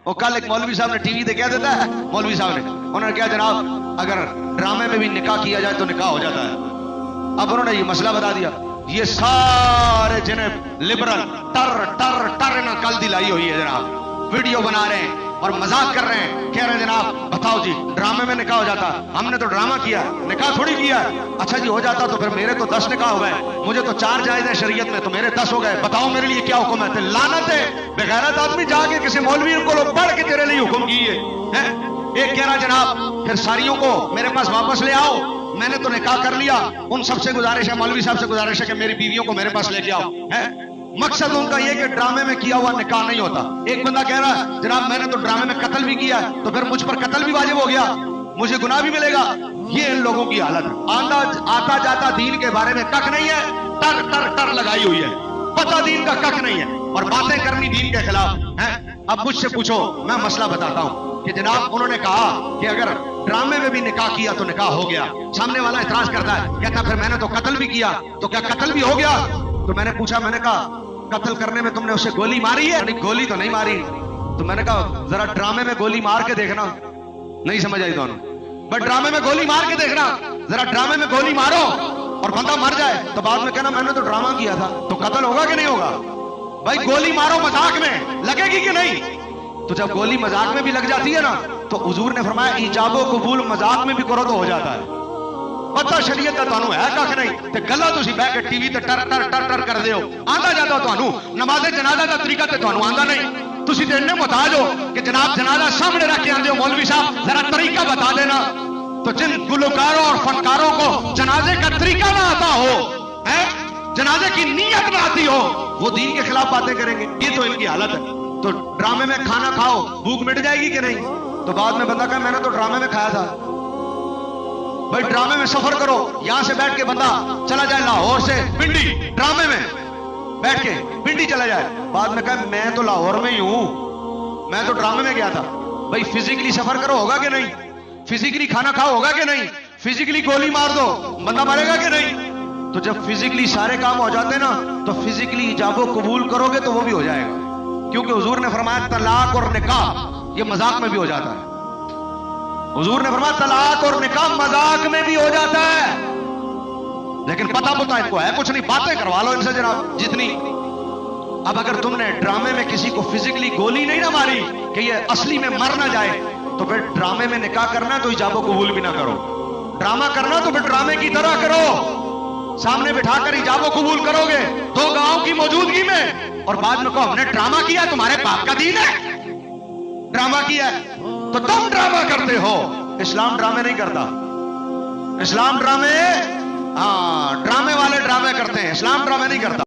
वो कल एक मौलवी साहब ने टीवी पे कह देता है, मौलवी साहब ने उन्होंने कहा जनाब अगर ड्रामे में भी निकाह किया जाए तो निकाह हो जाता है। अब उन्होंने ये मसला बता दिया। ये सारे जिन्हें लिबरल टर टर टर ना कल दिलाई हुई है जनाब, वीडियो बना रहे हैं और मजाक कर रहे हैं, कह रहे हैं जनाब बताओ जी ड्रामे में निकाह हो जाता, हमने तो ड्रामा किया, निकाह थोड़ी किया। अच्छा जी हो जाता तो फिर मेरे तो 10 निकाह हो गए, मुझे तो 4 जायज है शरीयत में, तो मेरे 10 हो गए, बताओ मेरे लिए क्या हुक्म है? लानत है, बेगैरत आदमी जाके किसी मौलवी को लोग पढ़ के तेरे लिए हुक्म किए हैं। एक कह रहा जनाब फिर सारियों को मेरे पास वापस ले आओ, मैंने तो निकाह कर लिया, उन सबसे गुजारिश है, मौलवी साहब से गुजारिश है कि मेरी बीवियों को मेरे पास लेके आओ। है मकसद उनका यह कि ड्रामे में किया हुआ निकाह नहीं होता। एक बंदा कह रहा है जनाब मैंने तो ड्रामे में कत्ल भी किया तो फिर मुझ पर कत्ल भी वाजिब हो गया, मुझे गुनाह भी मिलेगा। ये इन लोगों की हालत है। आता जाता दीन के बारे में कख नहीं है, टर टर टर लगाई हुई है, पता दीन का कख नहीं है और बातें करनी दीन के खिलाफ है। अब मुझसे पूछो, मैं मसला बताता हूं कि जनाब उन्होंने कहा कि अगर ड्रामे में भी निकाह किया तो निकाह हो गया। सामने वाला इतराज करता है, कहता फिर मैंने तो कत्ल भी किया, तो क्या कत्ल भी हो गया? तो मैंने पूछा, मैंने कहा कत्ल करने में तुमने उसे गोली मारी है? गोली तो नहीं मारी। तो मैंने कहा जरा ड्रामे में गोली मार के देखना। नहीं समझ आई दोनों, बट ड्रामे में गोली मार के देखना, जरा ड्रामे में गोली मारो और बंदा मर जाए तो बाद में कहना मैंने तो ड्रामा किया था। तो कत्ल होगा कि नहीं होगा? भाई गोली मारो मजाक में, लगेगी कि नहीं? तो जब गोली मजाक में भी लग जाती है ना तो हुजूर ने फरमाया ईजाबो कबूल मजाक में भी करो तो हो जाता है। पता शरीयत का तुहानू है कख नहीं ते गल्लां तुसीं बैठ के टीवी ते टर टर टर टर कर दिओ। आंदा जाता तुहानू नमाज़े जनाजा का तरीका ते तुहानू आंदा नहीं। तुसीं ते इन्ने मुहताज हो कि जनाब जनाजा सामने रख के आंदे हो, मौलवी साहब जरा तरीका बता देना। तो जिन गुलकारों और फनकारों को जनाजे का तरीका ना आता हो, है जनाजे की नीयत ना आती हो, वो दीन के खिलाफ बातें करेंगे। ये तो इनकी हालत है। तो ड्रामे में खाना खाओ, भूख मिट जाएगी कि नहीं? तो बाद में बंदा कहे मैंने तो ड्रामे में खाया था। भाई ड्रामे में सफर करो, यहां से बैठ के बंदा चला जाए लाहौर से पिंडी, ड्रामे में बैठ के पिंडी चला जाए, बाद में कहे मैं तो लाहौर में ही हूं, मैं तो ड्रामे में गया था। भाई फिजिकली सफर करो होगा कि नहीं? फिजिकली खाना खाओ होगा कि नहीं? फिजिकली गोली मार दो बंदा मरेगा कि नहीं? तो जब फिजिकली सारे काम हो जाते ना तो फिजिकली इजाबो कबूल करोगे तो वो भी हो जाएगा, क्योंकि हुजूर ने फरमाया तलाक और निकाह ये मजाक में भी हो जाता है। हुजूर ने फरमाया तलाक और निकाह मजाक में भी हो जाता है, लेकिन पता इनको है कुछ नहीं, बातें करवा लो इनसे जनाब जितनी। अब अगर तुमने ड्रामे में किसी को फिजिकली गोली नहीं ना मारी कि ये असली में मर ना जाए, तो फिर ड्रामे में निकाह करना तो इजाबो कबूल भी ना करो। ड्रामा करना तो फिर ड्रामे की तरह करो, सामने बिठाकर इजाबो कबूल करोगे तो गांव की मौजूदगी में, और बाद में कहो हमने ड्रामा किया, तुम्हारे बाप का दीन है, ड्रामा किया तो तुम ड्रामा करते हो। इस्लाम ड्रामे नहीं करता। इस्लाम ड्रामे वाले ड्रामे करते हैं, इस्लाम ड्रामे नहीं करता।